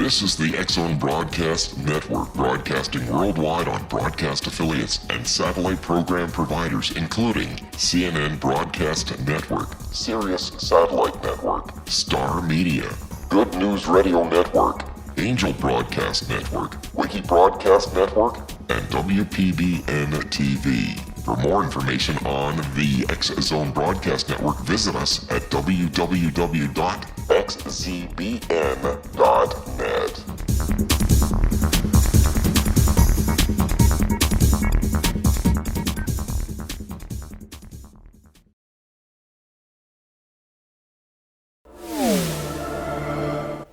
This is the X-Zone Broadcast Network, broadcasting worldwide on broadcast affiliates and satellite program providers, including CNN Broadcast Network, Sirius Satellite Network, Star Media, Good News Radio Network, Angel Broadcast Network, Wiki Broadcast Network, and WPBN TV. For more information on the X-Zone Broadcast Network, visit us at www.xzbn.net.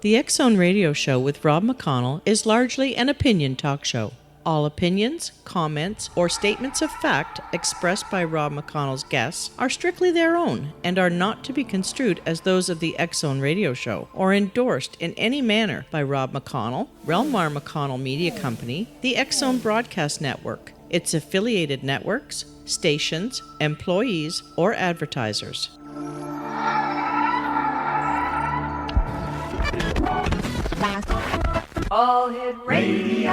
The X-Zone Radio Show with Rob McConnell is largely an opinion talk show. All opinions, comments, or statements of fact expressed by Rob McConnell's guests are strictly their own and are not to be construed as those of the X-Zone Radio Show or endorsed in any manner by Rob McConnell, Relmar McConnell Media Company, the X-Zone Broadcast Network, its affiliated networks, stations, employees, or advertisers. All Hit Radio.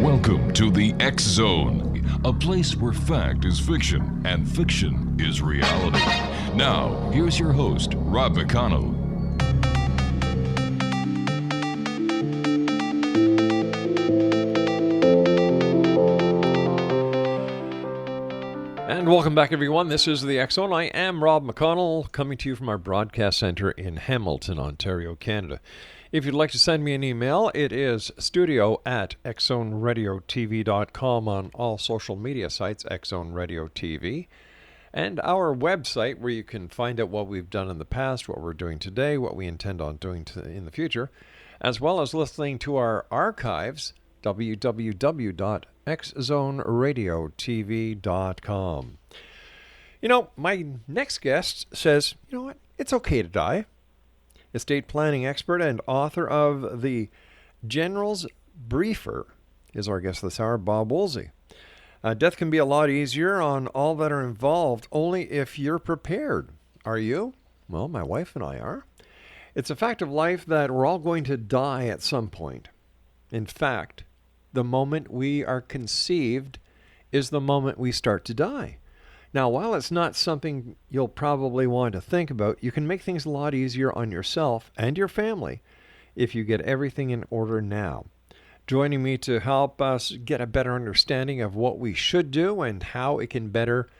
Welcome to the X-Zone, a place where fact is fiction and fiction is reality. Now, here's your host, Rob McConnell. And welcome back, everyone. This is the X-Zone. I am Rob McConnell, coming to you from our broadcast center in Hamilton, Ontario, Canada. If you'd like to send me an email, it is studio@xzoneradiotv.com on all social media sites, X-Zone Radio TV. And our website, where you can find out what we've done in the past, what we're doing today, what we intend on doing in the future, as well as listening to our archives, www.xzoneradiotv.com. You know, my next guest says, you know what, it's okay to die. Estate planning expert and author of The General's Briefer is our guest this hour, Bob Woolsey. Death can be a lot easier on all that are involved, only if you're prepared. Are you? Well, my wife and I are. It's a fact of life that we're all going to die at some point. In fact, the moment we are conceived is the moment we start to die. Now, while it's not something you'll probably want to think about, you can make things a lot easier on yourself and your family if you get everything in order now. Joining me to help us get a better understanding of what we should do and how it can better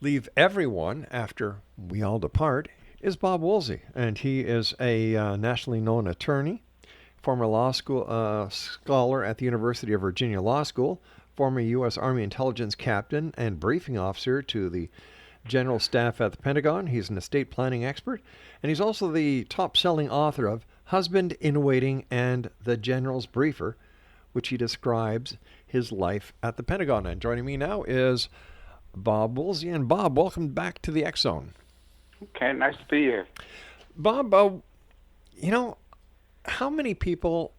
leave everyone after we all depart is Bob Woolsey. And he is a nationally known attorney, former law school scholar at the University of Virginia Law School, former U.S. Army intelligence captain and briefing officer to the General Staff at the Pentagon. He's an estate planning expert, and he's also the top-selling author of Husband in Waiting and The General's Briefer, which he describes his life at the Pentagon. And joining me now is Bob Woolsey. And Bob, welcome back to the X-Zone. Okay, nice to be here. Bob, you know, how many people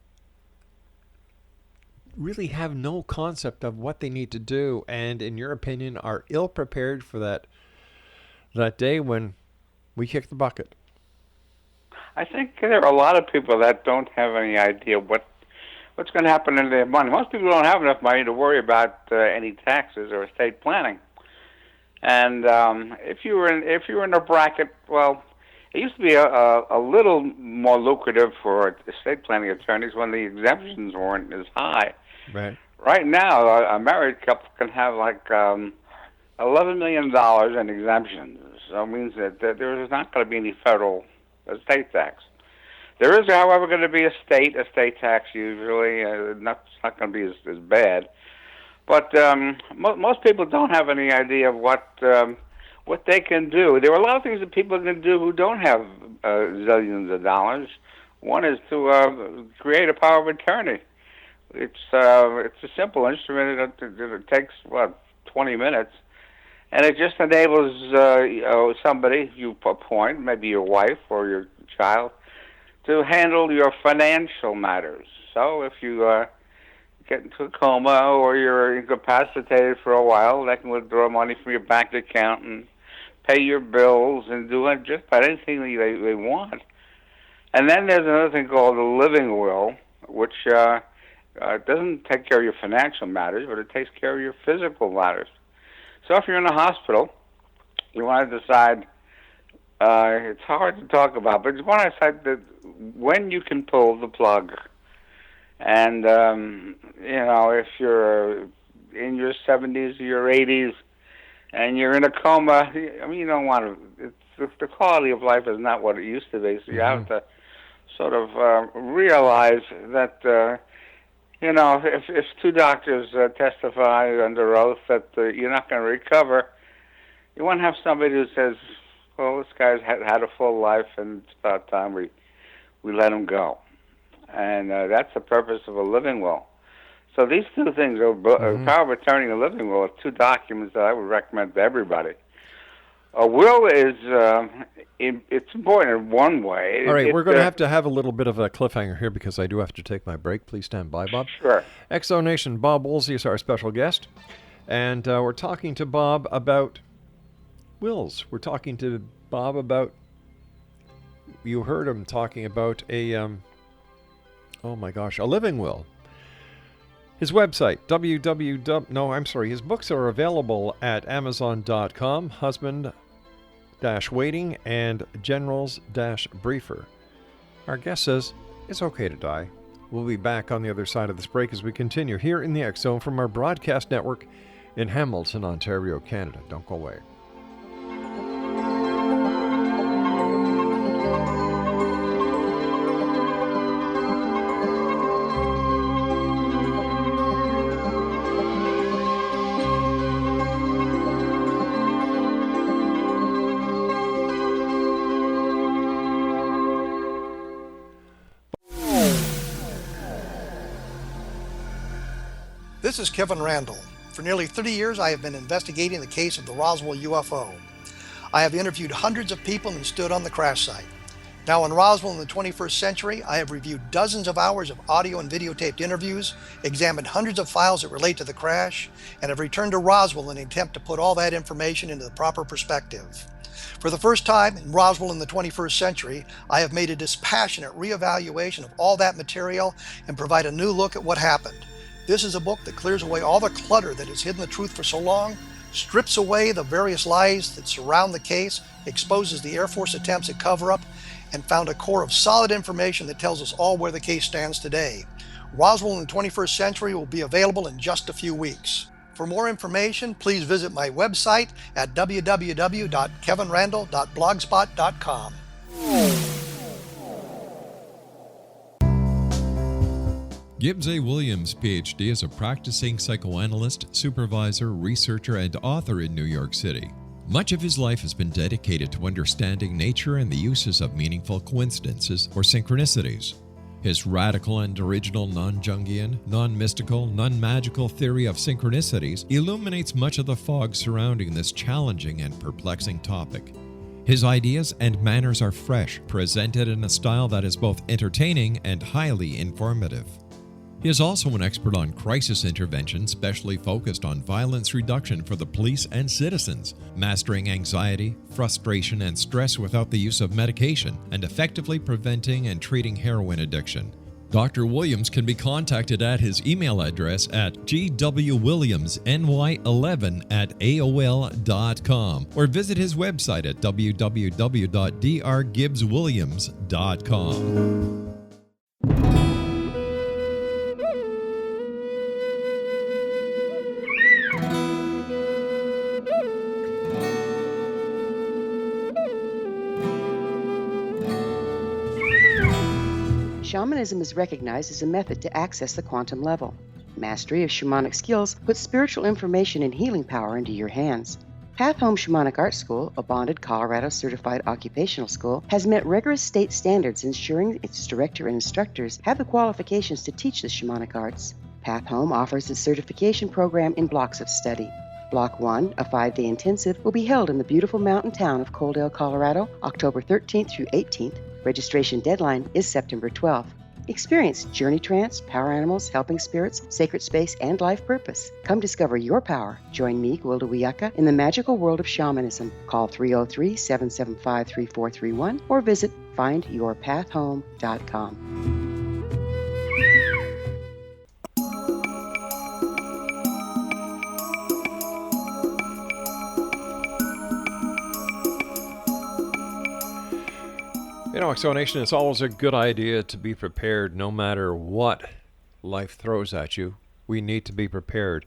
really have no concept of what they need to do and, in your opinion, are ill-prepared for that day when we kick the bucket? I think there are a lot of people that don't have any idea what's going to happen in their money. Most people don't have enough money to worry about any taxes or estate planning. And if you were in a bracket, well, it used to be a little more lucrative for estate planning attorneys when the exemptions weren't as high. Right. Right now, a married couple can have like $11 million in exemptions. So it means that there is not going to be any federal estate tax. There is, however, going to be a state estate tax usually. It's not going to be as bad. But most people don't have any idea of what they can do. There are a lot of things that people can do who don't have zillions of dollars. One is to create a power of attorney. It's a simple instrument. It takes 20 minutes, and it just enables somebody you appoint, maybe your wife or your child, to handle your financial matters. So if you get into a coma or you're incapacitated for a while, they can withdraw money from your bank account and pay your bills and do just about anything they want. And then there's another thing called a living will, which doesn't take care of your financial matters, but it takes care of your physical matters. So if you're in a hospital, you want to decide, it's hard to talk about, but you want to decide that when you can pull the plug. And, if you're in your 70s or your 80s and you're in a coma, you don't want to, the quality of life is not what it used to be, so you have to sort of realize that, if two doctors testify under oath that you're not going to recover, you want to have somebody who says, well, this guy's had a full life and it's about time we let him go. And that's the purpose of a living will. So these two things, power of attorney and a living will, are two documents that I would recommend to everybody. A will is, it's important in one way. All right, we're going to have a little bit of a cliffhanger here because I do have to take my break. Please stand by, Bob. Sure. Exo Nation, Bob Woolsey is our special guest. And we're talking to Bob about wills. We're talking to Bob about, you heard him talking about a living will. His website, his books are available at Amazon.com, Husband-Waiting and Generals-Briefer. Our guest says, it's okay to die. We'll be back on the other side of this break as we continue here in the X Zone from our broadcast network in Hamilton, Ontario, Canada. Don't go away. This is Kevin Randall. For nearly 30 years, I have been investigating the case of the Roswell UFO. I have interviewed hundreds of people and stood on the crash site. Now in Roswell in the 21st century, I have reviewed dozens of hours of audio and videotaped interviews, examined hundreds of files that relate to the crash, and have returned to Roswell in an attempt to put all that information into the proper perspective. For the first time in Roswell in the 21st century, I have made a dispassionate reevaluation of all that material and provide a new look at what happened. This is a book that clears away all the clutter that has hidden the truth for so long, strips away the various lies that surround the case, exposes the Air Force attempts at cover-up, and found a core of solid information that tells us all where the case stands today. Roswell in the 21st century will be available in just a few weeks. For more information, please visit my website at www.kevinrandall.blogspot.com. Gibbs A. Williams, Ph.D., is a practicing psychoanalyst, supervisor, researcher, and author in New York City. Much of his life has been dedicated to understanding nature and the uses of meaningful coincidences or synchronicities. His radical and original non-Jungian, non-mystical, non-magical theory of synchronicities illuminates much of the fog surrounding this challenging and perplexing topic. His ideas and manners are fresh, presented in a style that is both entertaining and highly informative. He is also an expert on crisis intervention specially focused on violence reduction for the police and citizens, mastering anxiety, frustration, and stress without the use of medication, and effectively preventing and treating heroin addiction. Dr. Williams can be contacted at his email address at gwwilliamsny11@aol.com or visit his website at www.drgibbswilliams.com. Shamanism is recognized as a method to access the quantum level. Mastery of shamanic skills puts spiritual information and healing power into your hands. Path Home Shamanic Art School, a bonded Colorado certified occupational school, has met rigorous state standards ensuring its director and instructors have the qualifications to teach the shamanic arts. Path Home offers its certification program in blocks of study. Block 1, a 5-day intensive, will be held in the beautiful mountain town of Coaldale, Colorado, October 13th through 18th. Registration deadline is September 12th. Experience Journey Trance, Power Animals, Helping Spirits, Sacred Space, and Life Purpose. Come discover your power. Join me, Gwilda Wiyaka, in the magical world of shamanism. Call 303-775-3431 or visit findyourpathhome.com. You know, Exo Nation, it's always a good idea to be prepared no matter what life throws at you. We need to be prepared.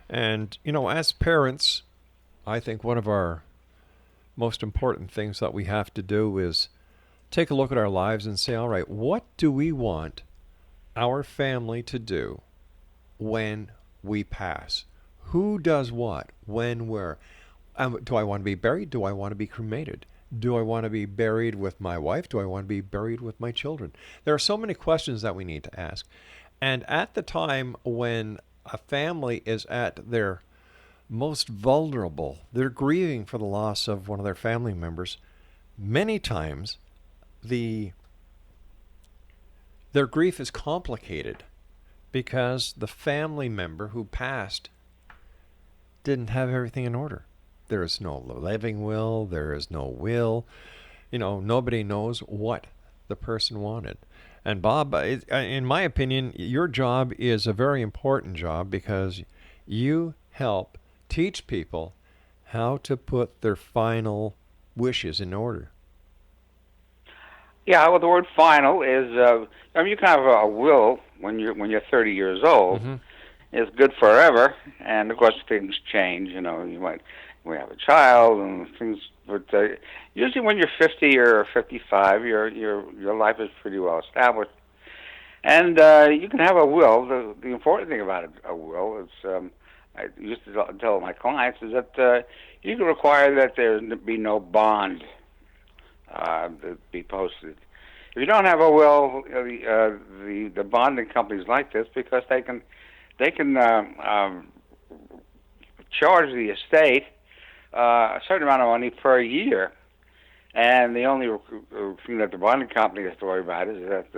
And, you know, as parents, I think one of our most important things that we have to do is take a look at our lives and say, all right, what do we want our family to do when we pass? Who does what? When? Where? Do I want to be buried? Do I want to be cremated? Do I want to be buried with my wife? Do I want to be buried with my children? There are so many questions that we need to ask. And at the time when a family is at their most vulnerable, they're grieving for the loss of one of their family members, many times their grief is complicated because the family member who passed didn't have everything in order. There is no living will. There is no will. You know, nobody knows what the person wanted. And Bob, in my opinion, your job is a very important job because you help teach people how to put their final wishes in order. Yeah, well, the word "final" is. I mean, you can have a will when you're 30 years old. Mm-hmm. It's good forever, and of course things change. You know, we have a child and things, but usually when you're 50 or 55, your life is pretty well established, and you can have a will. The important thing about a will is, I used to tell my clients, is that you can require that there be no bond that be posted. If you don't have a will, the bonding companies like this because they can charge the estate a certain amount of money per year, and the only thing that the bonding company has to worry about is that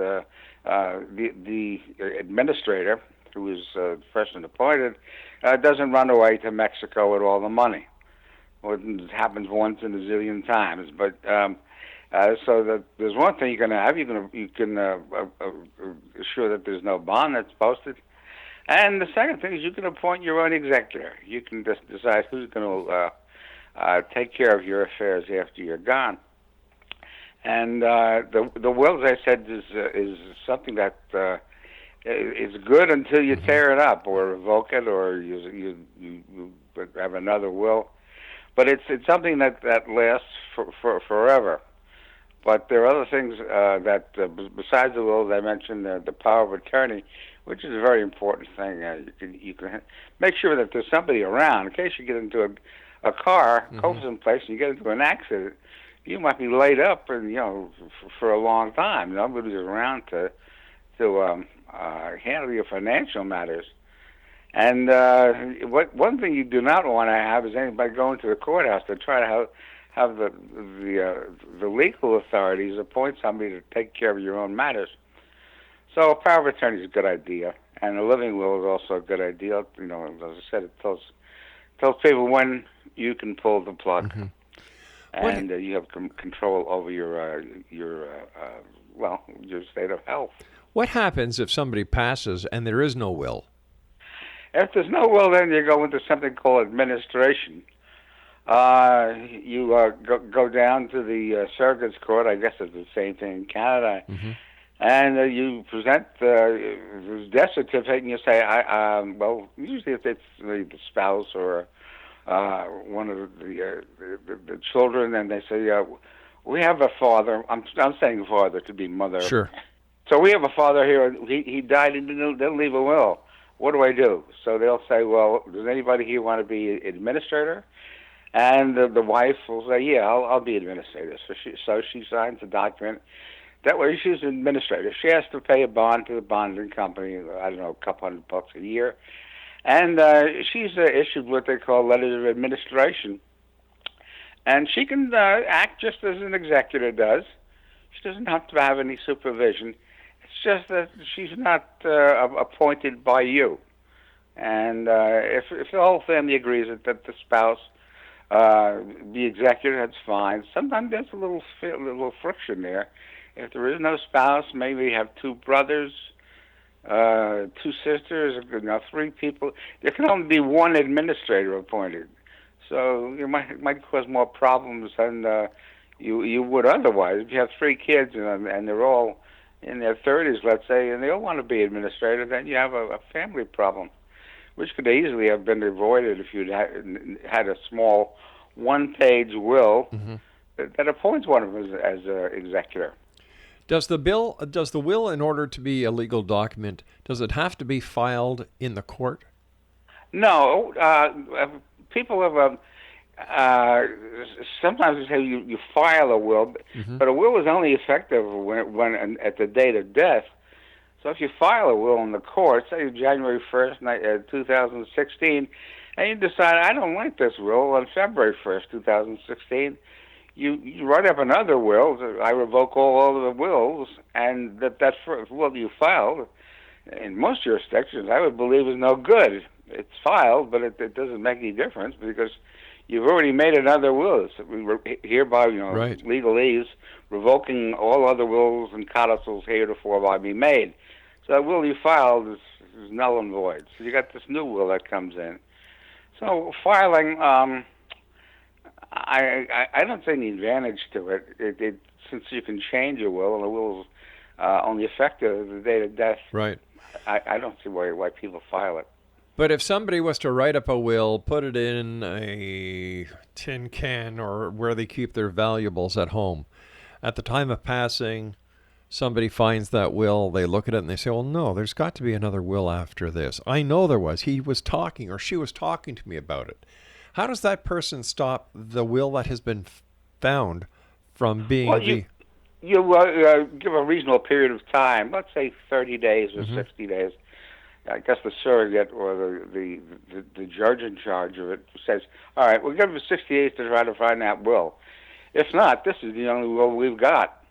the administrator, who is the person appointed, doesn't run away to Mexico with all the money. Well, it happens once in a zillion times, but so that there's one thing you can have. You can assure that there's no bond that's posted. And the second thing is you can appoint your own executor. You can just decide who's going to take care of your affairs after you're gone. And the will, as I said, is something that is good until you tear it up or revoke it or you have another will. But it's something that lasts for forever. But there are other things that, besides the will, as I mentioned, the power of attorney, which is a very important thing. You can make sure that there's somebody around in case you get into a car, go someplace, and you get into an accident. You might be laid up, and for a long time. Nobody's around to handle your financial matters. And one thing you do not want to have is anybody going to the courthouse to try to have the legal authorities appoint somebody to take care of your own matters. So a power of attorney is a good idea, and a living will is also a good idea. As I said, it tells people when you can pull the plug, and you have control over your state of health. What happens if somebody passes and there is no will? If there's no will, then you go into something called administration. You go down to the circuits court. I guess it's the same thing in Canada. And you present the death certificate, and you say, usually if it's the spouse or one of the children, and they say, we have a father. I'm saying father, could be mother. Sure. So we have a father here. He died and didn't leave a will. What do I do? So they'll say, well, does anybody here want to be administrator? And the wife will say, yeah, I'll be administrator. So she signs a document. That way she's an administrator. She has to pay a bond to the bonding company, I don't know, a couple $100 a year. And she's issued what they call letters of administration. And she can act just as an executor does. She doesn't have to have any supervision. just that she's not appointed by you. And if the whole family agrees that the spouse, the executor, that's fine. Sometimes there's a little friction there. If there is no spouse, maybe you have two brothers, two sisters, three people. There can only be one administrator appointed. So it might cause more problems than you would otherwise. If you have three kids and they're all in their 30s, let's say, and they all want to be administrator, then you have a family problem, which could easily have been avoided if you'd had a small one-page will that appoints one of them as executor. Does the will, in order to be a legal document, does it have to be filed in the court? No. People have sometimes they say you file a will, but a will is only effective when at the date of death. So if you file a will in the court, say January 1st, 2016, and you decide, I don't like this will on February 1st, 2016, you write up another will, I revoke all of the wills, and that first will you filed, in most jurisdictions, I would believe is no good. It's filed, but it doesn't make any difference because you've already made another will. So hereby, right. Legalese, revoking all other wills and codicils heretofore by me made. So that will you filed is null and void. So you got this new will that comes in. So filing, I don't see any advantage to it. Since you can change your will, and the will is only effective at the date of death. Right. I don't see why people file it. But if somebody was to write up a will, put it in a tin can or where they keep their valuables at home, at the time of passing, somebody finds that will, they look at it and they say, well, no, there's got to be another will after this. I know there was. He was talking or she was talking to me about it. How does that person stop the will that has been found from being You give a reasonable period of time, let's say 30 days or 60 days. I guess the surrogate or the judge in charge of it says, all right, we'll give him 60 days to try to find that will. If not, this is the only will we've got.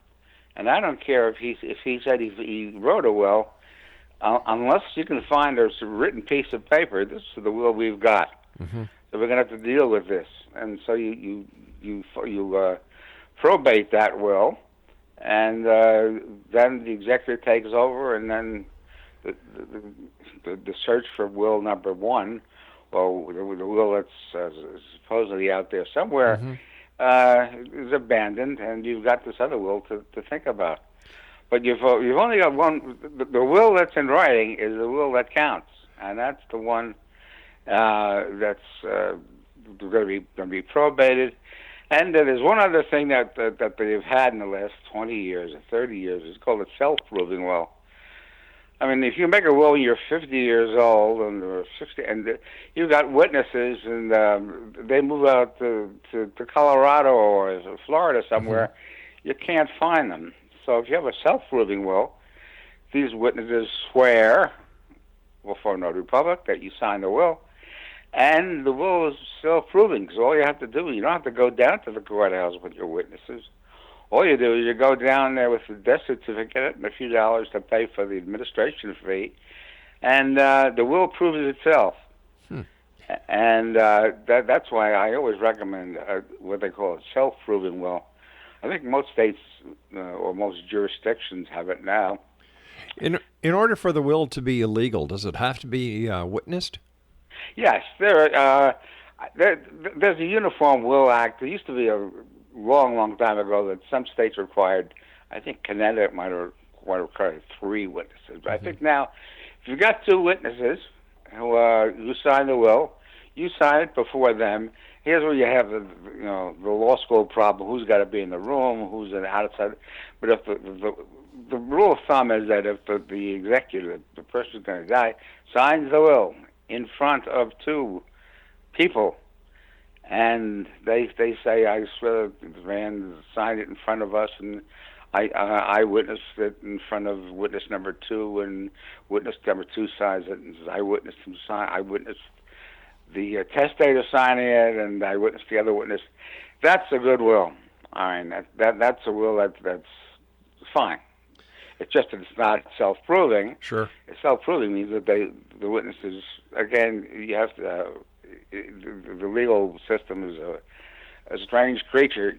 And I don't care if he said he wrote a will, unless you can find a written piece of paper, this is the will we've got. So we're going to have to deal with this. And so you probate that will, and then the executor takes over, and then the search for will number one, or the will that's supposedly out there somewhere, is abandoned, and you've got this other will to think about. But you've only got one. The will that's in writing is the will that counts, and that's the one that's going to be probated. And there's one other thing that they've had in the last 20 years or 30 years. It's called a self-proving will. I mean, if you make a will when you're 50 years old or 60, and you've got witnesses, and they move out to Colorado or Florida somewhere, you can't find them. So if you have a self-proving will, these witnesses swear before notary public that you signed the will, and the will is self-proving. Because all you have to do, you don't have to go down to the courthouse with your witnesses. All you do is you go down there with the death certificate and a few dollars to pay for the administration fee, and the will proves itself. And that's why I always recommend what they call a self-proving will. I think most states or most jurisdictions have it now. In order for the will to be illegal, does it have to be witnessed? Yes, there's a Uniform Will Act. There used to be a long time ago that some states required. I think Connecticut might have required 3 witnesses. But I think now, if you've got 2 witnesses who sign the will, you sign it before them. Here's where you have the law school problem: who's got to be in the room, who's in the outside. But if the rule of thumb is that if the executor, the person who's going to die, signs the will in front of 2 people, and they say, I swear the man signed it in front of us, and I witnessed it in front of witness number 2, and witness number 2 signs it, and I witnessed him sign. I witnessed the testator signing it, and I witnessed the other witness. That's a good will. I mean, that's a will that's fine. It's just that it's not self-proving. Sure. Self-proving means that the witnesses, again, you have to, the legal system is a strange creature.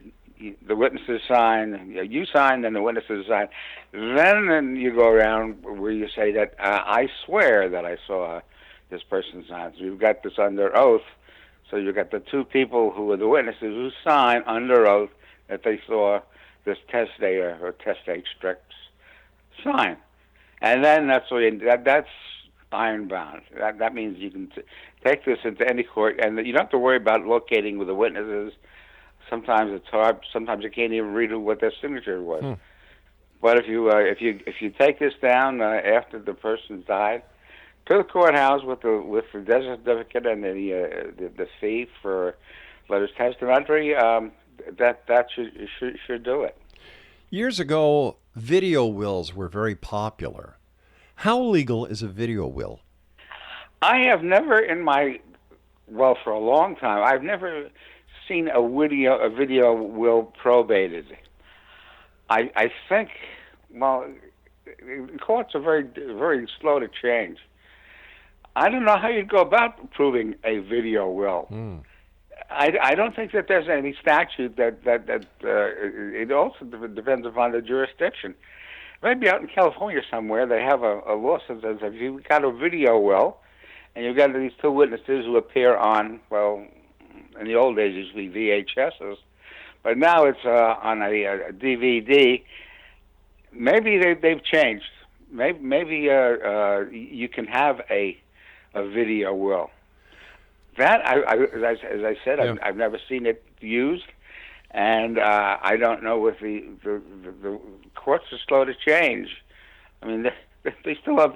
The witnesses sign, you sign, then the witnesses sign. Then you go around where you say that I swear that I saw this person sign. So you've got this under oath. So you've got the two people who are the witnesses who sign under oath that they saw this test data or test date strict sign. And then that's ironbound. That means you can take this into any court, and you don't have to worry about locating with the witnesses. Sometimes it's hard. Sometimes you can't even read what their signature was. But if you take this down after the person died, to the courthouse with the death certificate and the fee for letters testamentary, that should do it. Years ago, video wills were very popular. How legal is a video will? I have never for a long time, I've never seen a video will probated. I think, courts are very, very slow to change. I don't know how you'd go about proving a video will. I don't think that there's any statute that it also depends upon the jurisdiction. Maybe out in California somewhere they have a law that says if you've got a video will and you've got these two witnesses who appear on, in the old days usually VHSs, but now it's on a DVD. Maybe they've changed. Maybe you can have a video will. That, as I said, yeah. I've never seen it used, and I don't know if the courts are slow to change. I mean, they still have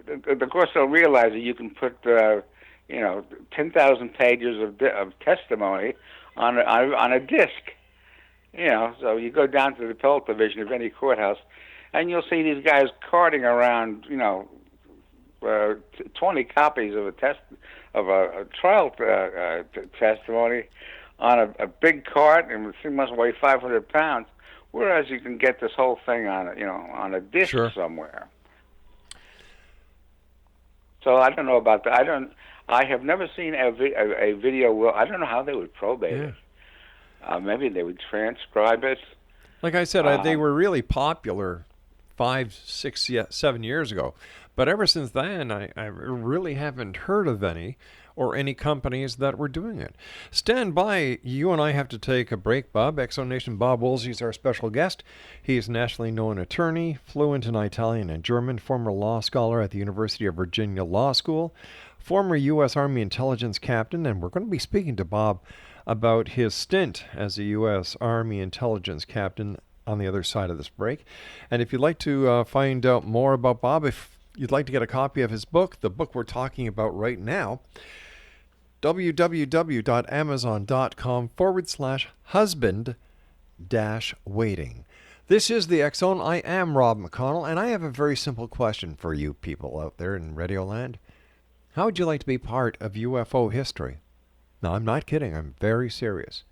the courts don't realize that you can put 10,000 pages of testimony on a disc. So you go down to the appellate division of any courthouse, and you'll see these guys carting around 20 copies of a trial testimony on a big cart, and it must weigh 500 pounds. Whereas you can get this whole thing on a disc somewhere. So I don't know about that. I have never seen a video will. I don't know how they would probate it. Maybe they would transcribe it. Like I said, they were really popular 5, 6, 7 years ago. But ever since then, I really haven't heard of any or any companies that were doing it. Stand by. You and I have to take a break, Bob. X-Zone Nation Bob Woolsey is our special guest. He is a nationally known attorney, fluent in Italian and German, former law scholar at the University of Virginia Law School, former U.S. Army intelligence captain, and we're going to be speaking to Bob about his stint as a U.S. Army intelligence captain on the other side of this break. And if you'd like to find out more about Bob, if you'd like to get a copy of his book, the book we're talking about right now, www.amazon.com/husband-waiting. This is the X-Zone. I am Rob McConnell, and I have a very simple question for you people out there in Radioland. How would you like to be part of UFO history? No, I'm not kidding. I'm very serious.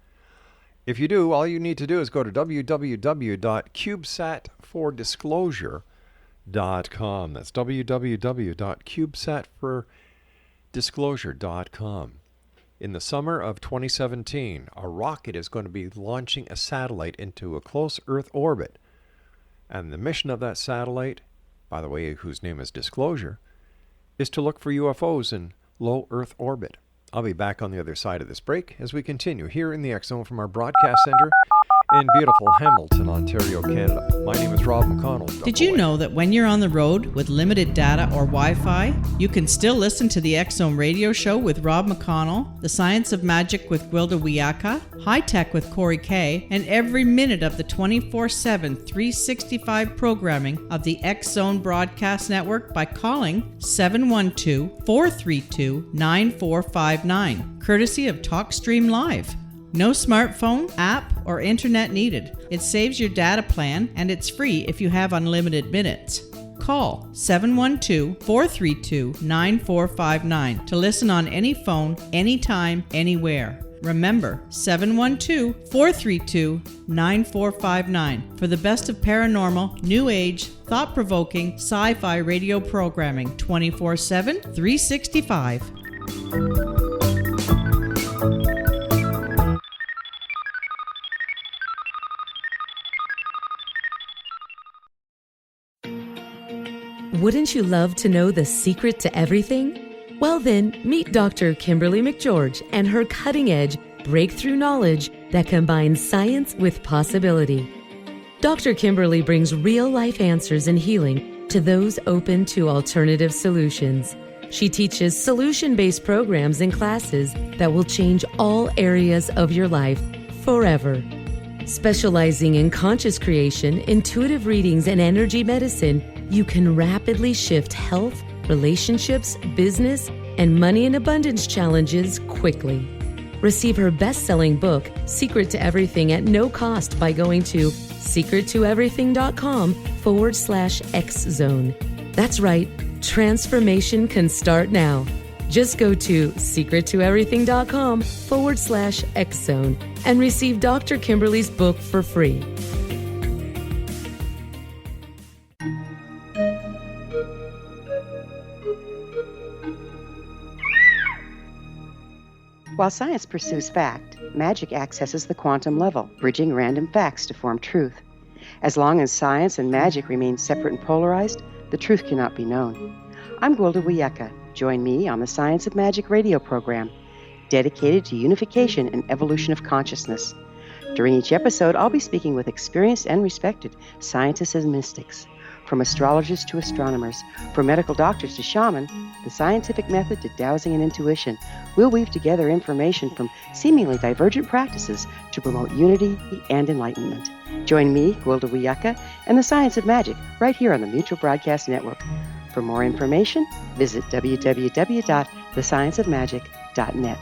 If you do, all you need to do is go to www.cubesatfordisclosure.com. That's www.cubesatfordisclosure.com. In the summer of 2017, a rocket is going to be launching a satellite into a close Earth orbit. And the mission of that satellite, by the way, whose name is Disclosure, is to look for UFOs in low Earth orbit. I'll be back on the other side of this break as we continue here in the X-Zone from our broadcast center in beautiful Hamilton, Ontario, Canada. My name is Rob McConnell. Did you know that when you're on the road with limited data or Wi-Fi, you can still listen to the X-Zone radio show with Rob McConnell, The Science of Magic with Gwilda Wiyaka, High Tech with Corey Kay, and every minute of the 24/7, 365 programming of the X-Zone Broadcast Network by calling 712-432-9459, courtesy of TalkStream Live. No smartphone, app, or internet needed. It saves your data plan, and it's free if you have unlimited minutes. Call 712-432-9459 to listen on any phone, anytime, anywhere. Remember, 712-432-9459 for the best of paranormal, new age, thought-provoking, sci-fi radio programming 24/7, 365. Wouldn't you love to know the secret to everything? Well then, meet Dr. Kimberly McGeorge and her cutting-edge breakthrough knowledge that combines science with possibility. Dr. Kimberly brings real-life answers and healing to those open to alternative solutions. She teaches solution-based programs and classes that will change all areas of your life forever. Specializing in conscious creation, intuitive readings, and energy medicine, you can rapidly shift health, relationships, business, and money and abundance challenges quickly. Receive her best-selling book, Secret to Everything, at no cost by going to secrettoeverything.com/X-Zone. That's right, transformation can start now. Just go to secrettoeverything.com/X-Zone and receive Dr. Kimberly's book for free. While science pursues fact, magic accesses the quantum level, bridging random facts to form truth. As long as science and magic remain separate and polarized, the truth cannot be known. I'm Gwilda Wiyaka. Join me on the Science of Magic radio program, dedicated to unification and evolution of consciousness. During each episode, I'll be speaking with experienced and respected scientists and mystics. From astrologers to astronomers, from medical doctors to shaman, the scientific method to dowsing and intuition, we'll weave together information from seemingly divergent practices to promote unity and enlightenment. Join me, Gwilda Wiyaka, and the Science of Magic right here on the Mutual Broadcast Network. For more information, visit www.thescienceofmagic.net.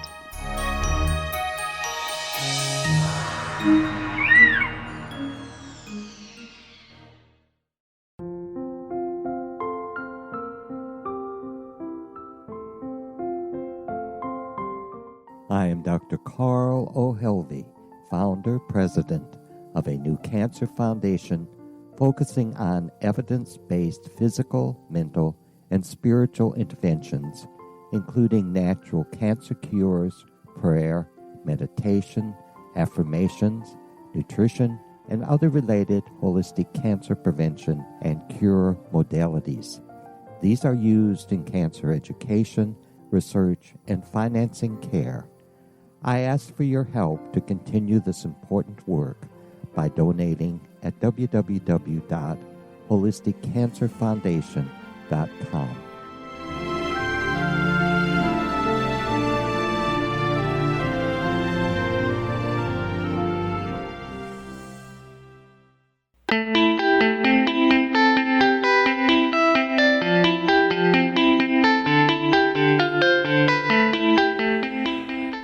I am Dr. Carl O'Helvey, founder, president of a new cancer foundation focusing on evidence-based physical, mental, and spiritual interventions, including natural cancer cures, prayer, meditation, affirmations, nutrition, and other related holistic cancer prevention and cure modalities. These are used in cancer education, research, and financing care. I ask for your help to continue this important work by donating at www.holisticcancerfoundation.com.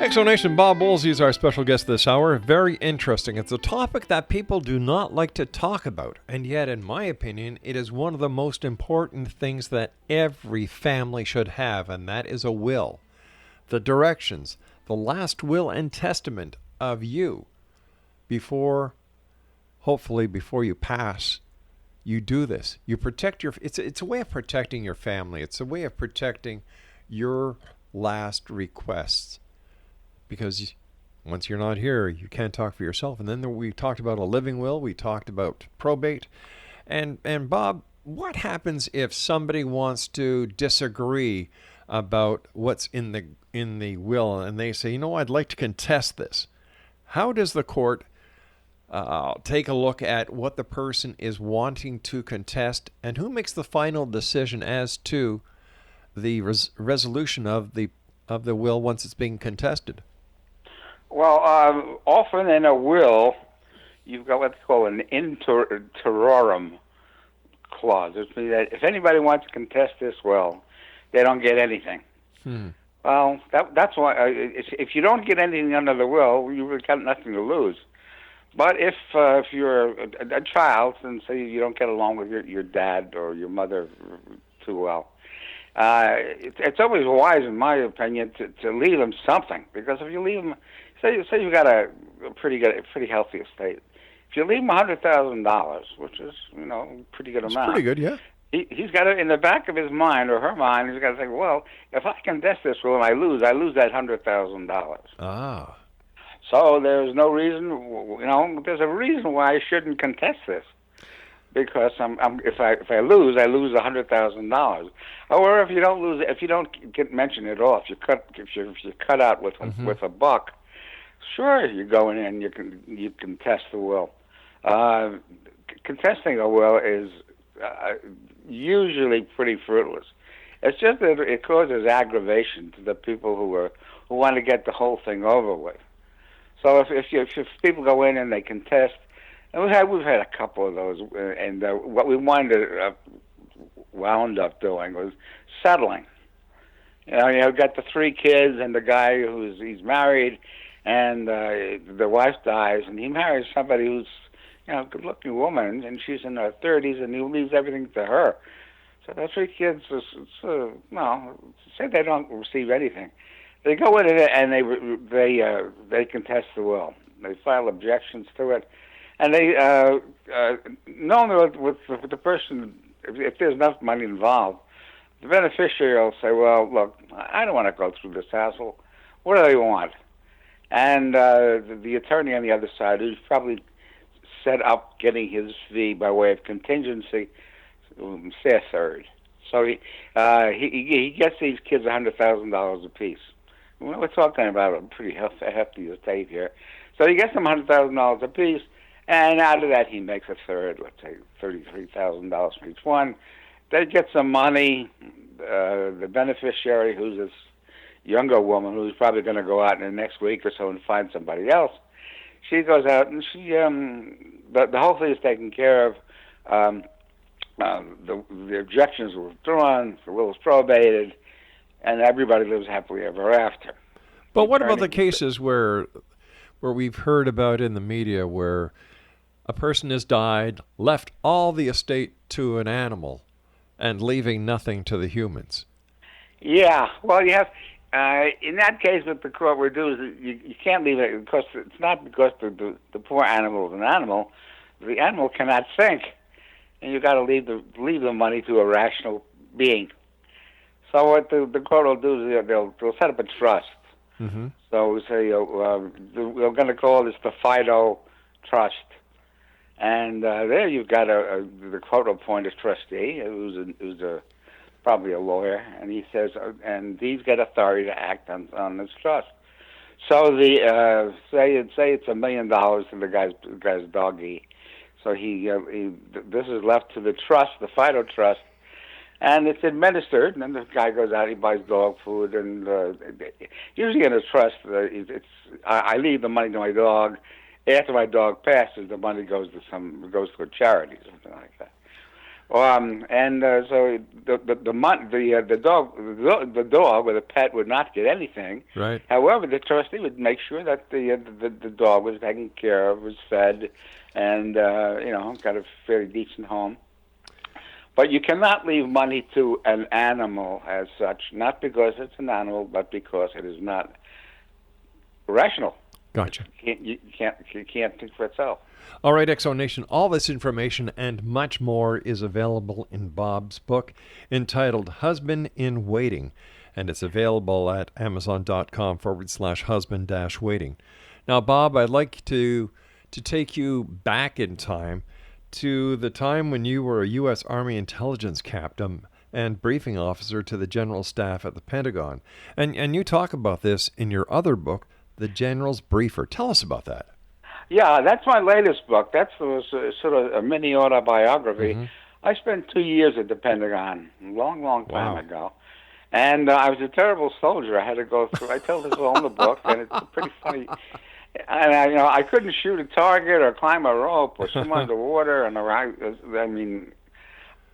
Exonation Bob Woolsey is our special guest this hour. Very interesting. It's a topic that people do not like to talk about, and yet, in my opinion, it is one of the most important things that every family should have, and that is a will. The directions, the last will and testament of you hopefully before you pass, you do this. You protect it's a way of protecting your family. It's a way of protecting your last requests. Because once you're not here, you can't talk for yourself. And then we talked about a living will. We talked about probate. And Bob, what happens if somebody wants to disagree about what's in the will, and they say, I'd like to contest this? How does the court take a look at what the person is wanting to contest, and who makes the final decision as to the resolution of the will once it's being contested? Well, often in a will, you've got what they call an inter terrorum clause. It means that if anybody wants to contest this will, they don't get anything. Well, that's why if you don't get anything under the will, you've got nothing to lose. But if you're a child and say you don't get along with your dad or your mother too well, It's always wise, in my opinion, to leave them something, because if you leave them, say you've got a pretty healthy estate, if you leave them $100,000, which is pretty good amount. Pretty good, yeah. He's got it in the back of his mind or her mind. He's got to think, well, if I contest this will and I lose that $100,000. Ah. So there's no reason, there's a reason why I shouldn't contest this, because if I lose, I lose $100,000. However, if you don't lose, if you don't get mentioned at all, if you cut out with a buck, sure, you go in and you contest the will. Contesting a will is usually pretty fruitless. It's just that it causes aggravation to the people who want to get the whole thing over with. So if people go in and they contest, and we've had a couple of those, and what we wound up doing was settling. You've got the 3 kids and the guy he's married, and the wife dies, and he marries somebody who's a good-looking woman, and she's in her 30s, and he leaves everything to her. So the 3 kids, say they don't receive anything. They go in and they contest the will. They file objections to it, and they normally with the person, if there's enough money involved, the beneficiary will say, "Well, look, I don't want to go through this hassle. What do they want?" And the attorney on the other side, who's probably set up getting his fee by way of contingency, say a third. So he gets these kids $100,000 apiece. We're talking about a pretty hefty estate here. So he gets them $100,000 apiece, and out of that he makes a third, let's say $33,000 for each one. They get some money. The beneficiary, who's this younger woman who's probably going to go out in the next week or so and find somebody else, she goes out and she the whole thing is taken care of. The objections were withdrawn, the will is probated, and everybody lives happily ever after. But what about the cases where we've heard about in the media where a person has died, left all the estate to an animal, and leaving nothing to the humans? Yeah, well, you have. In that case, what the court would do is you can't leave it, because it's not because the poor animal is an animal. The animal cannot think, and you've got to leave the money to a rational being. So what the court will do is they'll set up a trust. Mm-hmm. So we say we're going to call this the Fido Trust, and there you've got the court will appoint a trustee who's probably a lawyer, and he says, and he's got authority to act on this trust. So the say it's $1 million to the guy's doggy. So this is left to the trust, the Fido Trust, and it's administered. And then the guy goes out, he buys dog food, and usually in a trust, I leave the money to my dog. After my dog passes, the money goes to a charity, something like that. So the dog or the pet would not get anything. Right. However, the trustee would make sure that the dog was taken care of, was fed, and got a fairly decent home. But you cannot leave money to an animal as such, not because it's an animal, but because it is not rational. Gotcha. You can't think for itself. All right, Exo Nation, all this information and much more is available in Bob's book entitled Husband in Waiting, and it's available at amazon.com/husband-waiting. Now, Bob, I'd like to take you back in time to the time when you were a U.S. Army intelligence captain and briefing officer to the General Staff at the Pentagon. And you talk about this in your other book, The General's Briefer. Tell us about that. Yeah, that's my latest book. That was sort of a mini autobiography. Mm-hmm. I spent 2 years at the Pentagon, a long time ago. And I was a terrible soldier. I had to go through, I tell this all in the book, and it's pretty funny. And I couldn't shoot a target or climb a rope or swim underwater. And I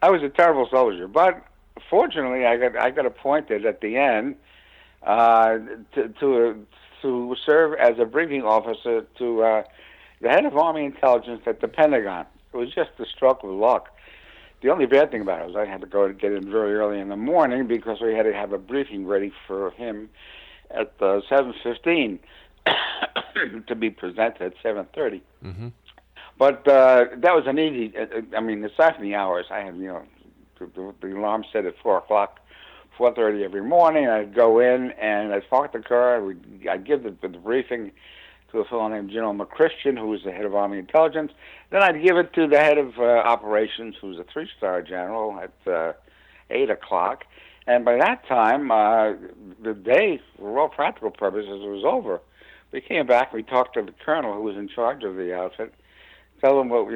was a terrible soldier. But fortunately, I got appointed at the end to serve as a briefing officer to the head of Army Intelligence at the Pentagon. It was just a stroke of luck. The only bad thing about it was I had to go to get in very early in the morning because we had to have a briefing ready for him at 7:15 to be presented at 7:30. Mm-hmm. But that was an easy. Aside from the hours, I had the alarm set at 4:00, 4:30 every morning. I'd go in and I'd park the car. I'd give the briefing to a fellow named General McChristian, who was the head of Army Intelligence. Then I'd give it to the head of operations, who was a 3-star general, at 8:00. And by that time, the day, for all practical purposes, was over. We came back. We talked to the colonel, who was in charge of the outfit. Tell him what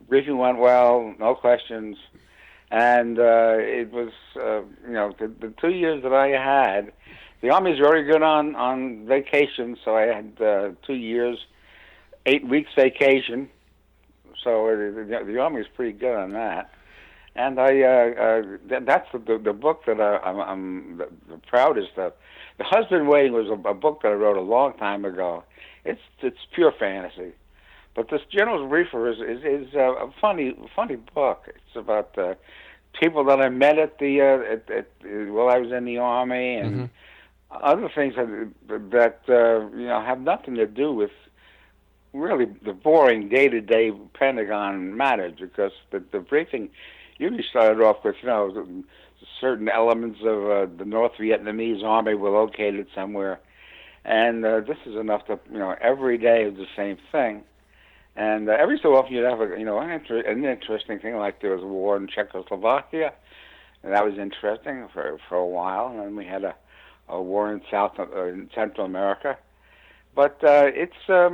briefing went well, no questions. And it was, the 2 years that I had, the Army's very good on vacation, so I had 2 years, 8 weeks vacation. So the Army's pretty good on that. And that's the book that I'm the proudest of. The Husband Waiting was a book that I wrote a long time ago. It's pure fantasy. But this General's Briefer is a funny book. It's about people that I met while I was in the Army, and other things that have nothing to do with really the boring day-to-day Pentagon matters, because the briefing usually started off with certain elements of the North Vietnamese Army were located somewhere, and this is enough to every day is the same thing. And every so often you'd have an interesting thing, like there was a war in Czechoslovakia, and that was interesting for a while. And then we had a war in Central America. But it's I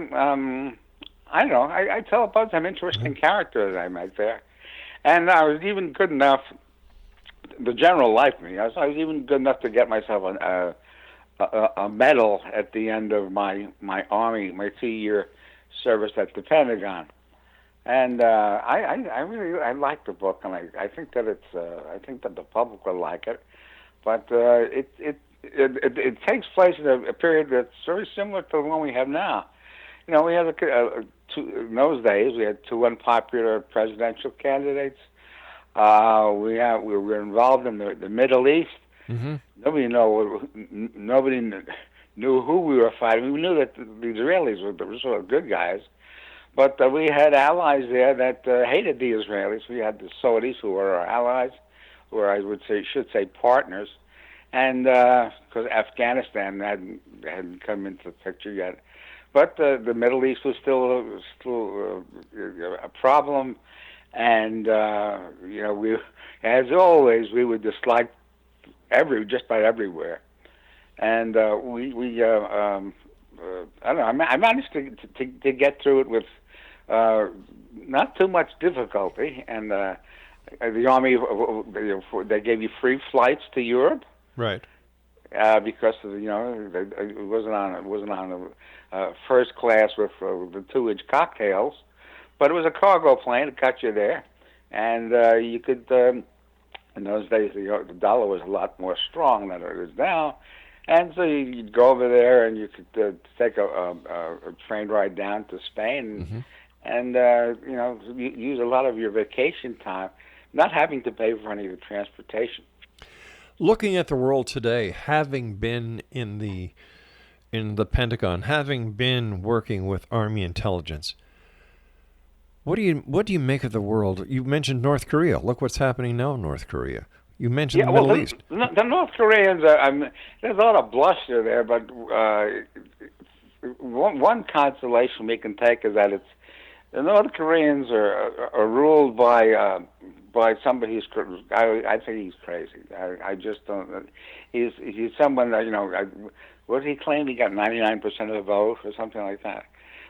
don't know. I tell about some interesting characters I met there, and I was even good enough. The general liked me. I was even good enough to get myself a medal at the end of my Army, my 2-year service at the Pentagon, and I like the book, and I think that I think that the public will like it, but it takes place in a period that's very similar to the one we have now. We had in those days we had 2 unpopular presidential candidates. We were involved in the Middle East. Mm-hmm. Nobody knew who we were fighting. We knew that the Israelis were sort of good guys, but we had allies there that hated the Israelis. We had the Saudis, who were our allies, or I should say partners, and because Afghanistan hadn't come into the picture yet, but the Middle East was still a problem, and we, as always, we were disliked just about everywhere. And I don't know. I managed to get through it with not too much difficulty. And the Army, they gave you free flights to Europe, right? Because it wasn't on a first class with the 2-inch cocktails, but it was a cargo plane. It got you there, and you could. In those days, the dollar was a lot more strong than it is now. And so you'd go over there, and you could take a train ride down to Spain, and use a lot of your vacation time, not having to pay for any of the transportation. Looking at the world today, having been in the Pentagon, having been working with Army intelligence, what do you make of the world? You mentioned North Korea. Look what's happening now in North Korea. You mentioned the Middle East. The North Koreans, there's a lot of bluster there, but one consolation we can take is that the North Koreans are ruled by somebody who's, I think he's crazy. I just don't. He's someone that what did he claim? He got 99% of the vote or something like that.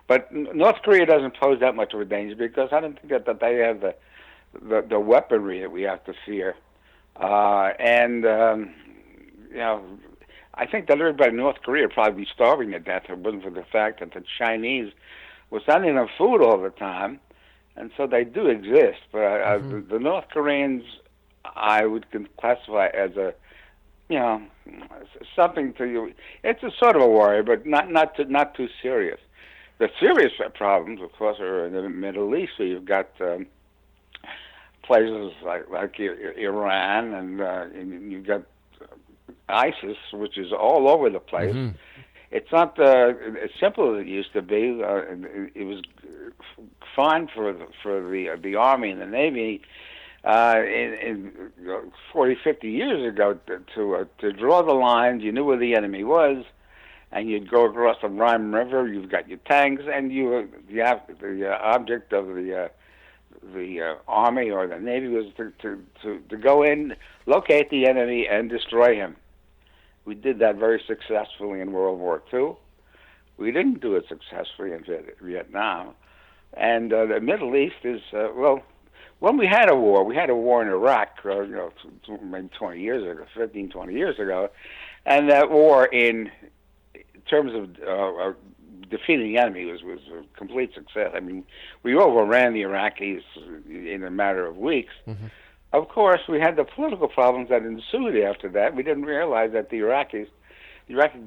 But North Korea doesn't pose that much of a danger, because I don't think that they have the weaponry that we have to fear. I think that everybody in North Korea would probably be starving to death if it wasn't for the fact that the Chinese were sending them food all the time, and so they do exist. But the North Koreans, I would classify as something to you. It's a sort of a worry, but not too serious. The serious problems, of course, are in the Middle East. So you've got places like Iran, and you've got ISIS, which is all over the place. Mm-hmm. It's not as simple as it used to be. It was fine for the Army and the Navy in 40, 50 years ago to draw the lines. You knew where the enemy was, and you'd go across the Rhine River. You've got your tanks, and the object of the Army or the Navy was to go in, locate the enemy, and destroy him. We did that very successfully in World War II. We didn't do it successfully in Vietnam. And the Middle East is, when we had a war in Iraq, maybe 20 years ago, 15, 20 years ago, and that war in terms of defeating the enemy was a complete success. I mean, we overran the Iraqis in a matter of weeks. Mm-hmm. Of course, we had the political problems that ensued after that. We didn't realize that the Iraqi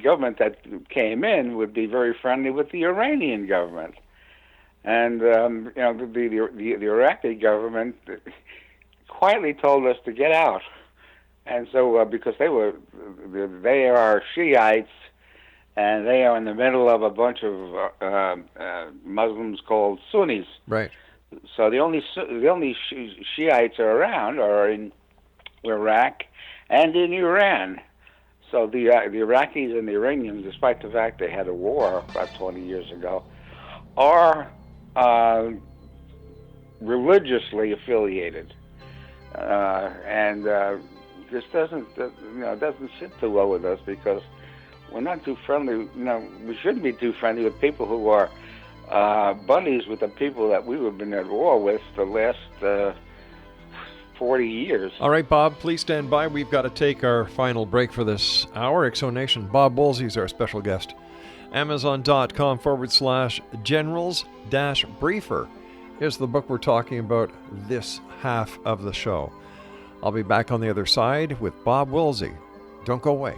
government that came in would be very friendly with the Iranian government, and the Iraqi government quietly told us to get out, and so because they are Shiites, and they are in the middle of a bunch of Muslims called Sunnis. Right. So the only Shiites are around are in Iraq and in Iran. So the Iraqis and the Iranians, despite the fact they had a war about 20 years ago, are religiously affiliated, and this doesn't sit too well with us because we're not too friendly. We shouldn't be too friendly with people who are buddies with the people that we have been at war with the last 40 years. All right, Bob, please stand by. We've got to take our final break for this hour. Exonation. Bob Woolsey is our special guest. Amazon.com/generals-briefer is the book we're talking about this half of the show. I'll be back on the other side with Bob Woolsey. Don't go away.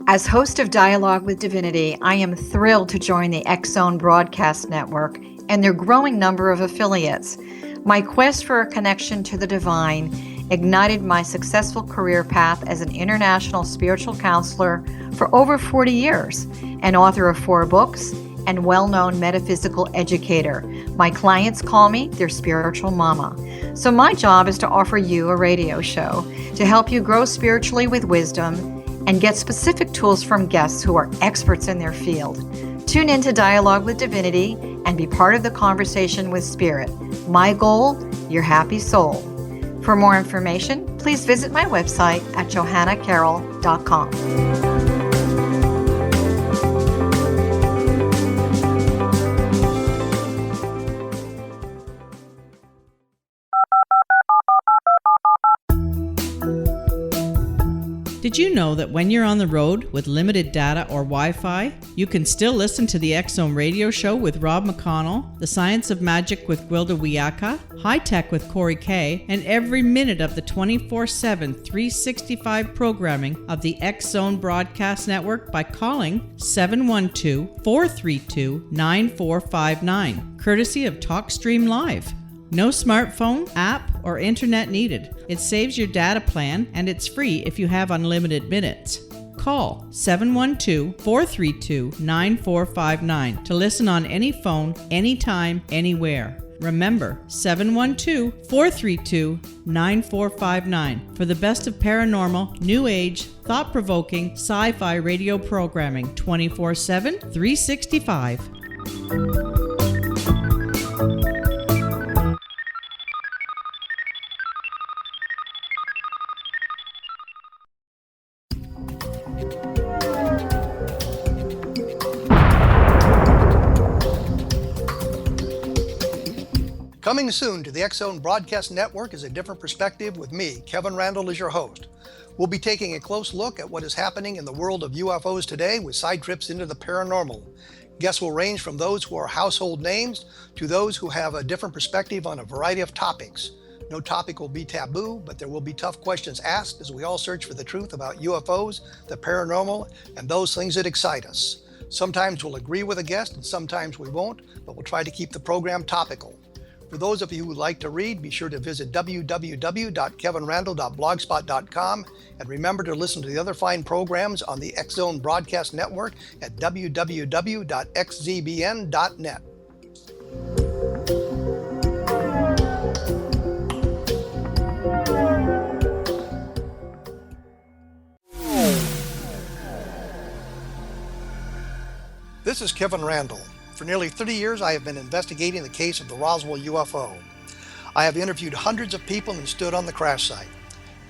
As host of Dialogue with Divinity, I am thrilled to join the X-Zone Broadcast Network and their growing number of affiliates. My quest for a connection to the divine ignited my successful career path as an international spiritual counselor for over 40 years, an author of 4 books, and well-known metaphysical educator. My clients call me their spiritual mama. So my job is to offer you a radio show to help you grow spiritually with wisdom and get specific tools from guests who are experts in their field. Tune in to Dialogue with Divinity and be part of the conversation with Spirit. My goal, your happy soul. For more information, please visit my website at johannacarroll.com. Did you know that when you're on the road with limited data or Wi-Fi, you can still listen to the X-Zone radio show with Rob McConnell, The Science of Magic with Gwilda Wiyaka, High Tech with Corey Kay, and every minute of the 24/7, 365 programming of the X-Zone Broadcast Network by calling 712-432-9459, courtesy of TalkStream Live. No smartphone, app, or internet needed. It saves your data plan, and it's free if you have unlimited minutes. Call 712-432-9459 to listen on any phone, anytime, anywhere. Remember, 712-432-9459 for the best of paranormal, new age, thought-provoking, sci-fi radio programming 24/7, 365. Coming soon to the X-Zone Broadcast Network is A Different Perspective with me, Kevin Randall, as your host. We'll be taking a close look at what is happening in the world of UFOs today with side trips into the paranormal. Guests will range from those who are household names to those who have a different perspective on a variety of topics. No topic will be taboo, but there will be tough questions asked as we all search for the truth about UFOs, the paranormal, and those things that excite us. Sometimes we'll agree with a guest and sometimes we won't, but we'll try to keep the program topical. For those of you who would like to read, be sure to visit www.kevinrandle.blogspot.com and remember to listen to the other fine programs on the X Zone Broadcast Network at www.xzbn.net. This is Kevin Randle. For nearly 30 years, I have been investigating the case of the Roswell UFO. I have interviewed hundreds of people and stood on the crash site.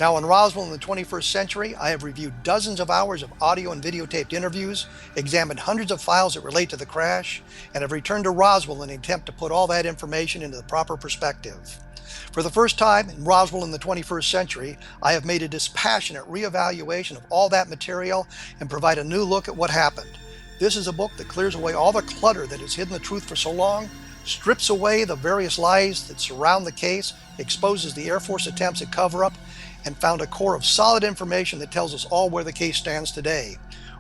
Now in Roswell in the 21st century, I have reviewed dozens of hours of audio and videotaped interviews, examined hundreds of files that relate to the crash, and have returned to Roswell in an attempt to put all that information into the proper perspective. For the first time in Roswell in the 21st century, I have made a dispassionate reevaluation of all that material and provide a new look at what happened. This is a book that clears away all the clutter that has hidden the truth for so long, strips away the various lies that surround the case, exposes the Air Force attempts at cover-up, and found a core of solid information that tells us all where the case stands today.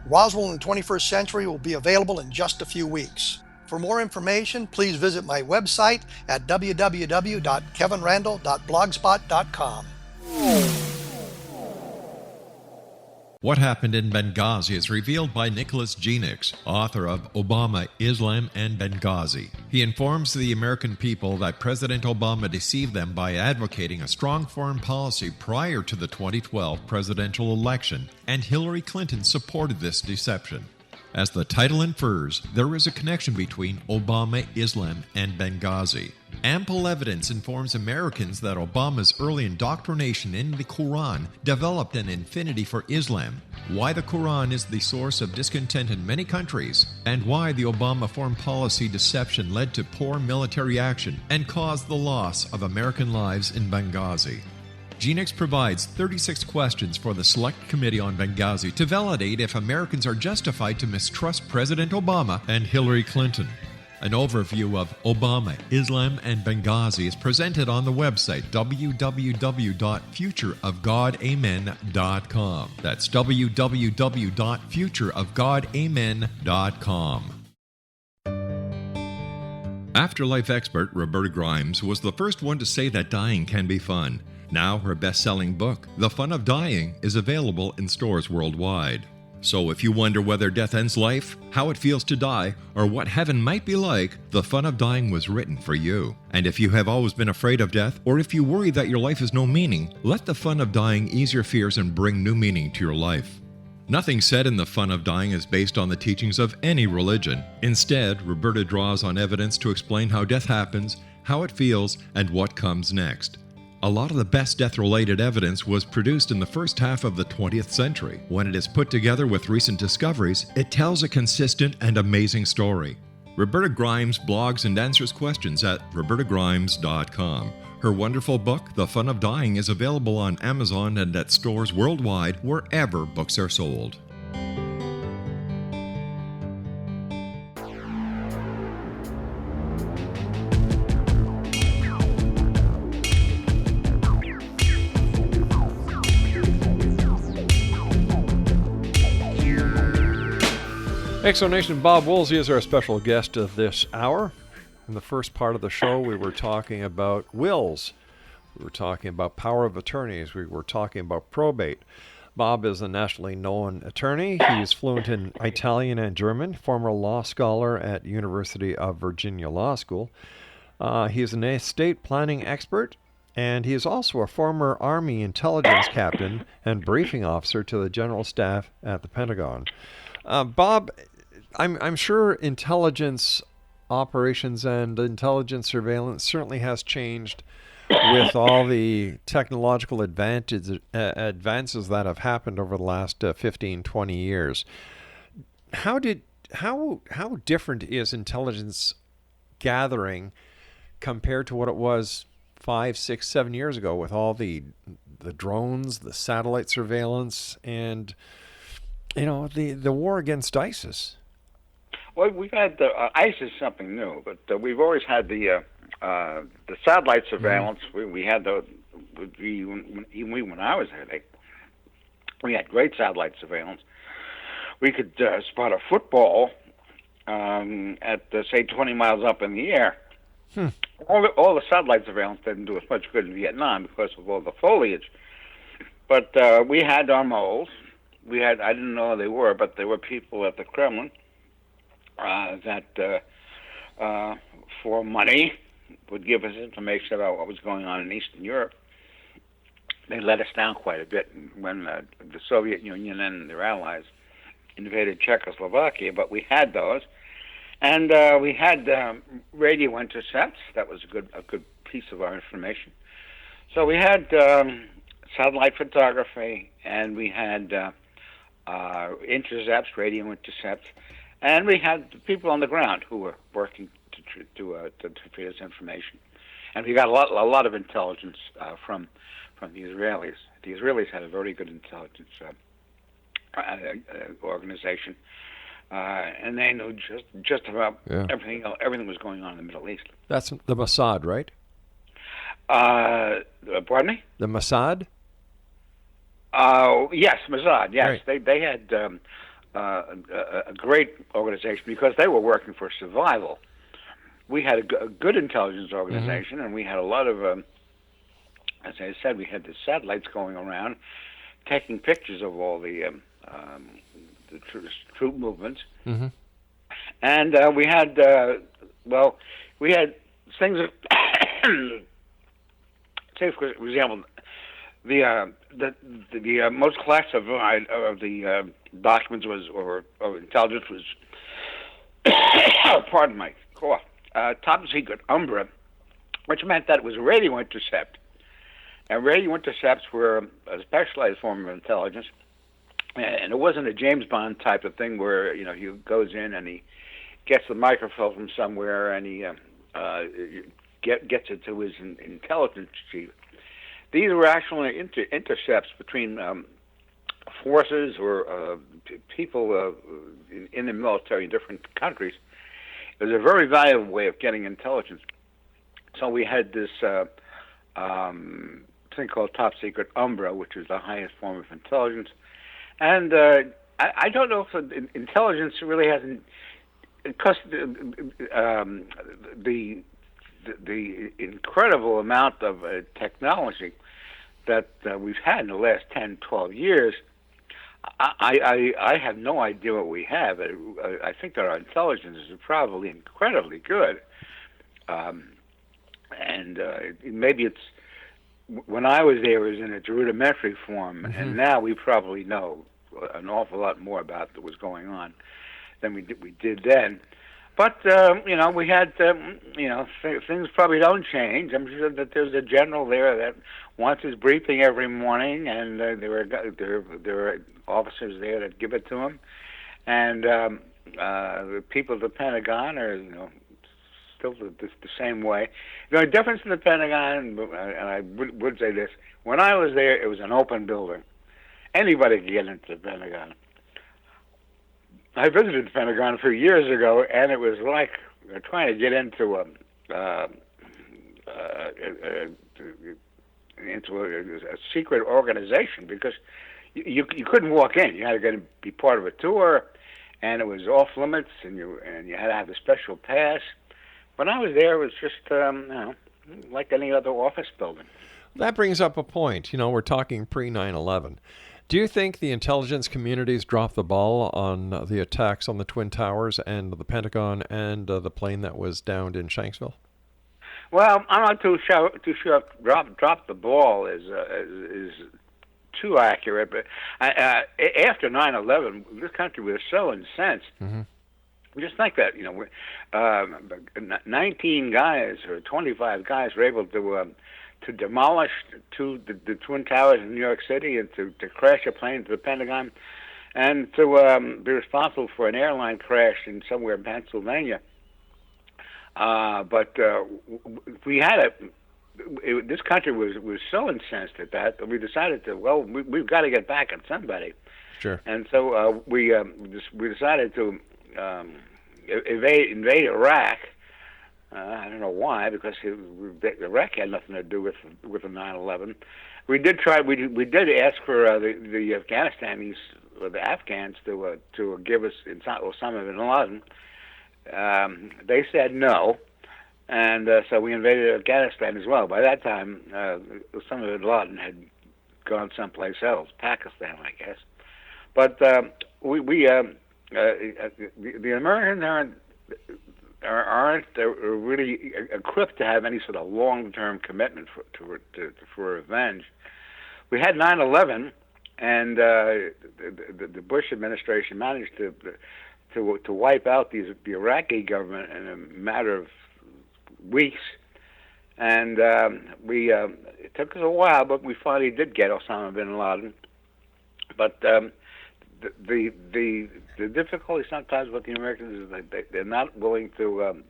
Roswell in the 21st century will be available in just a few weeks. For more information, please visit my website at www.kevinrandle.blogspot.com. What Happened in Benghazi is revealed by Nicholas Genix, author of Obama, Islam, and Benghazi. He informs the American people that President Obama deceived them by advocating a strong foreign policy prior to the 2012 presidential election, and Hillary Clinton supported this deception. As the title infers, there is a connection between Obama, Islam, and Benghazi. Ample evidence informs Americans that Obama's early indoctrination in the Quran developed an affinity for Islam, why the Quran is the source of discontent in many countries, and why the Obama foreign policy deception led to poor military action and caused the loss of American lives in Benghazi. Genix provides 36 questions for the Select Committee on Benghazi to validate if Americans are justified to mistrust President Obama and Hillary Clinton. An overview of Obama, Islam, and Benghazi is presented on the website www.futureofgodamen.com. That's www.futureofgodamen.com. Afterlife expert Roberta Grimes was the first one to say that dying can be fun. Now her best-selling book, The Fun of Dying, is available in stores worldwide. So if you wonder whether death ends life, how it feels to die, or what heaven might be like, The Fun of Dying was written for you. And if you have always been afraid of death, or if you worry that your life has no meaning, let The Fun of Dying ease your fears and bring new meaning to your life. Nothing said in The Fun of Dying is based on the teachings of any religion. Instead, Roberta draws on evidence to explain how death happens, how it feels, and what comes next. A lot of the best death-related evidence was produced in the first half of the 20th century. When it is put together with recent discoveries, it tells a consistent and amazing story. Roberta Grimes blogs and answers questions at robertagrimes.com. Her wonderful book, The Fun of Dying, is available on Amazon and at stores worldwide wherever books are sold. Exonation Bob Woolsey is our special guest of this hour. In the first part of the show, we were talking about wills. We were talking about power of attorneys. We were talking about probate. Bob is a nationally known attorney. He is fluent in Italian and German, former law scholar at University of Virginia Law School. He is an estate planning expert, and he is also a former Army intelligence captain and briefing officer to the General Staff at the Pentagon. Bob, I'm sure intelligence operations and intelligence surveillance certainly has changed with all the technological advances that have happened over the last 15, 20 years. How different is intelligence gathering compared to what it was 5, 6, 7 years ago with all the drones, the satellite surveillance, and the war against ISIS? Well, we've had ISIS is something new, but we've always had the the satellite surveillance, we had the even when I was there, we had great satellite surveillance. We could spot a football at say 20 miles up in the air. All the satellite surveillance didn't do as much good in Vietnam because of all the foliage. But we had our moles. I didn't know who they were, but there were people at the Kremlin that for money would give us information about what was going on in Eastern Europe. They let us down quite a bit when the Soviet Union and their allies invaded Czechoslovakia, but we had those. And we had radio intercepts. That was a good piece of our information. So we had satellite photography, and we had intercepts, radio intercepts, and we had people on the ground who were working to feed us information. And we got a lot of intelligence from the Israelis. The Israelis had a very good intelligence organization. And they knew just about everything was going on in the Middle East. That's the Mossad, right? Pardon me? The Mossad? Yes, Mossad, yes. Right. They had a great organization because they were working for survival. We had a good intelligence organization, and we had a lot of, as I said, we had the satellites going around, taking pictures of all the troop movements, and we had things that, say for example, the most classified of the documents or intelligence was pardon my cough, top secret Umbra, which meant that it was a radio intercept, and radio intercepts were a specialized form of intelligence. And it wasn't a James Bond type of thing where, he goes in and he gets the microphone from somewhere and he gets it to his intelligence chief. These were actually intercepts between forces or people in the military in different countries. It was a very valuable way of getting intelligence. So we had this thing called top secret Umbra, which is the highest form of intelligence. And I don't know if intelligence really hasn't, because the incredible amount of technology that we've had in the last 10, 12 years, I have no idea what we have. I think that our intelligence is probably incredibly good. And maybe it's, when I was there, it was in its rudimentary form, and now we probably know an awful lot more about what was going on than we did then. But we had things probably don't change. I'm sure that there's a general there that wants his briefing every morning, and there are officers there that give it to him, and the people at the Pentagon are still the same way. The only difference in the Pentagon, and I would say this, when I was there, it was an open building. Anybody could get into the Pentagon. I visited the Pentagon a few years ago, and it was like trying to get into a secret organization, because you couldn't walk in. You had to be part of a tour, and it was off limits, and you had to have a special pass. When I was there, it was just like any other office building. That brings up a point. We're talking pre-9/11. Do you think the intelligence communities dropped the ball on the attacks on the Twin Towers and the Pentagon and the plane that was downed in Shanksville? Well, I'm not too sure. Drop the ball is too accurate. But after 9/11, this country was so incensed. Just like that, 19 guys or 25 guys were able to demolish the Twin Towers in New York City and to crash a plane to the Pentagon, and to be responsible for an airline crash in somewhere in Pennsylvania. But we had this country was so incensed at that we decided we've got to get back at somebody. Sure. And so we decided to invade Iraq. I don't know why, because Iraq had nothing to do with the 9/11. We did try. We did ask for the Afghanistanis, or the Afghans, to give us Osama bin Laden. They said no, and so we invaded Afghanistan as well. By that time, Osama bin Laden had gone someplace else, Pakistan, I guess. But the Americans aren't really equipped to have any sort of long-term commitment for revenge. We had 9/11, and the Bush administration managed to wipe out the Iraqi government in a matter of weeks, and it took us a while, but we finally did get Osama bin Laden. But the difficulty sometimes with the Americans is they're not willing to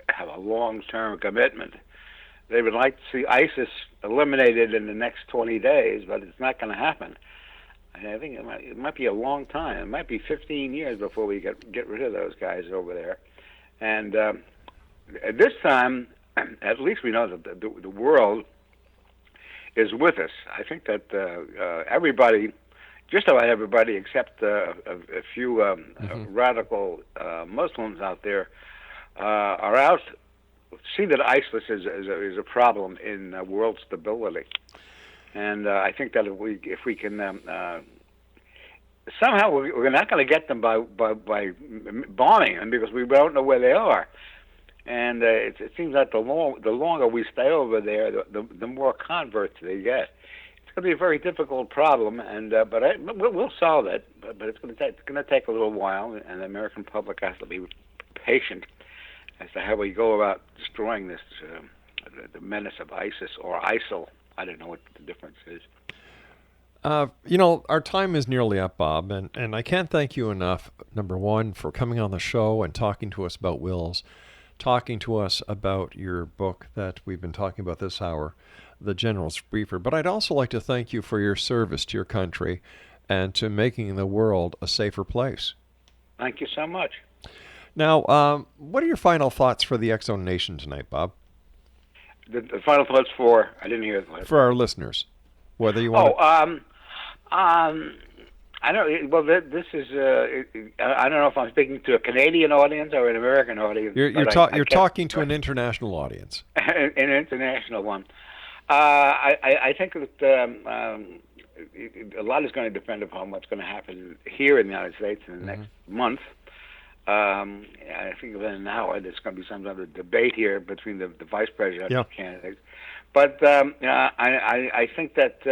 have a long-term commitment. They would like to see ISIS eliminated in the next 20 days, but it's not going to happen. And I think it might be a long time. It might be 15 years before we get rid of those guys over there. And at this time, at least we know that the world is with us. I think that everybody, just about everybody except a few radical Muslims out there, are out, see that ISIS is a problem in world stability. And I think that if we can somehow, we're not going to get them by bombing them, because we don't know where they are. And it seems that the longer we stay over there, the more converts they get. It's going to be a very difficult problem, and we'll solve it. But it's going to take a little while, and the American public has to be patient as to how we go about destroying this the menace of ISIS or ISIL. I don't know what the difference is. Our time is nearly up, Bob, and I can't thank you enough, number one, for coming on the show and talking to us about wills, talking to us about your book that we've been talking about this hour, The General's Briefer. But I'd also like to thank you for your service to your country and to making the world a safer place. Thank you so much. Now, what are your final thoughts for the X-Zone Nation tonight, Bob? The final thoughts for, I didn't hear the last. For our listeners, whether you want. I don't. Well, this is. I don't know if I'm speaking to a Canadian audience or an American audience. You're talking to an international audience. An international one. I think that a lot is going to depend upon what's going to happen here in the United States in the next month. I think within an hour there's going to be some other debate here between the vice presidential candidates. But I think that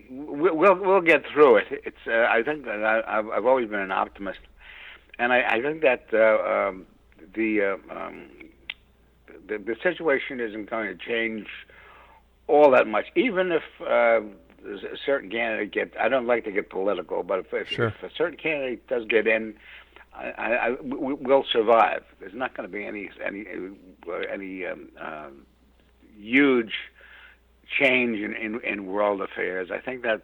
we'll get through it. It's I think that I've always been an optimist, and I think that the situation isn't going to change all that much, even if a certain candidate gets. I don't like to get political, but if a certain candidate does get in, we'll survive. There's not going to be any huge change in world affairs. I think that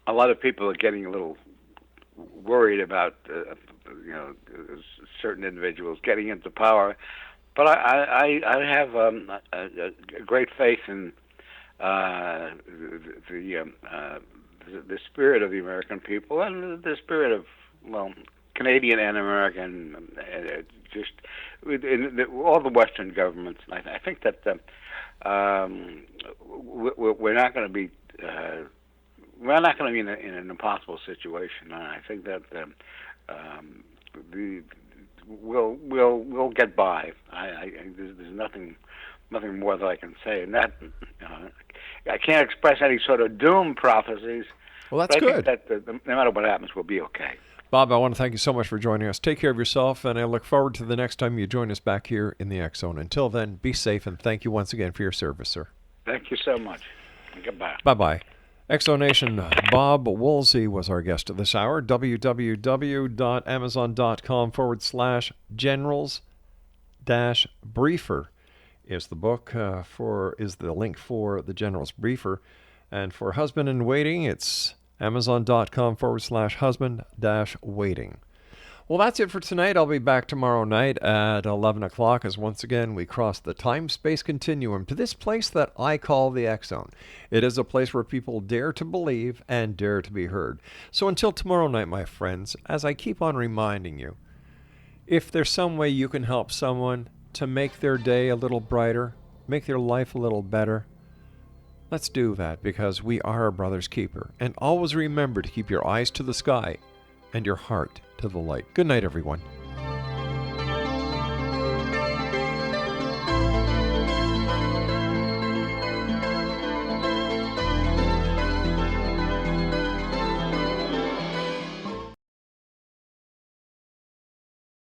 a lot of people are getting a little worried about certain individuals getting into power, but I have a great faith in the spirit of the American people and the spirit of Canadian and American, just in all the Western governments. And I think that we're not going to be in an impossible situation. And I think that we'll get by. There's nothing more that I can say. And that I can't express any sort of doom prophecies. Well, that's good. I think that no matter what happens, we'll be okay. Bob, I want to thank you so much for joining us. Take care of yourself, and I look forward to the next time you join us back here in the X Zone. Until then, be safe, and thank you once again for your service, sir. Thank you so much. Goodbye. Bye-bye. X-Zone Nation, Bob Woolsey was our guest this hour. www.amazon.com/generals-briefer is the book is the link for the General's Briefer. And for Husband in Waiting, it's amazon.com/husband-waiting. Well, that's it for tonight. I'll be back tomorrow night at 11 o'clock as once again we cross the time-space continuum to this place that I call the X Zone. It is a place where people dare to believe and dare to be heard. So until tomorrow night, my friends, as I keep on reminding you, if there's some way you can help someone to make their day a little brighter, make their life a little better, let's do that, because we are a brother's keeper. And always remember to keep your eyes to the sky and your heart to the light. Good night, everyone.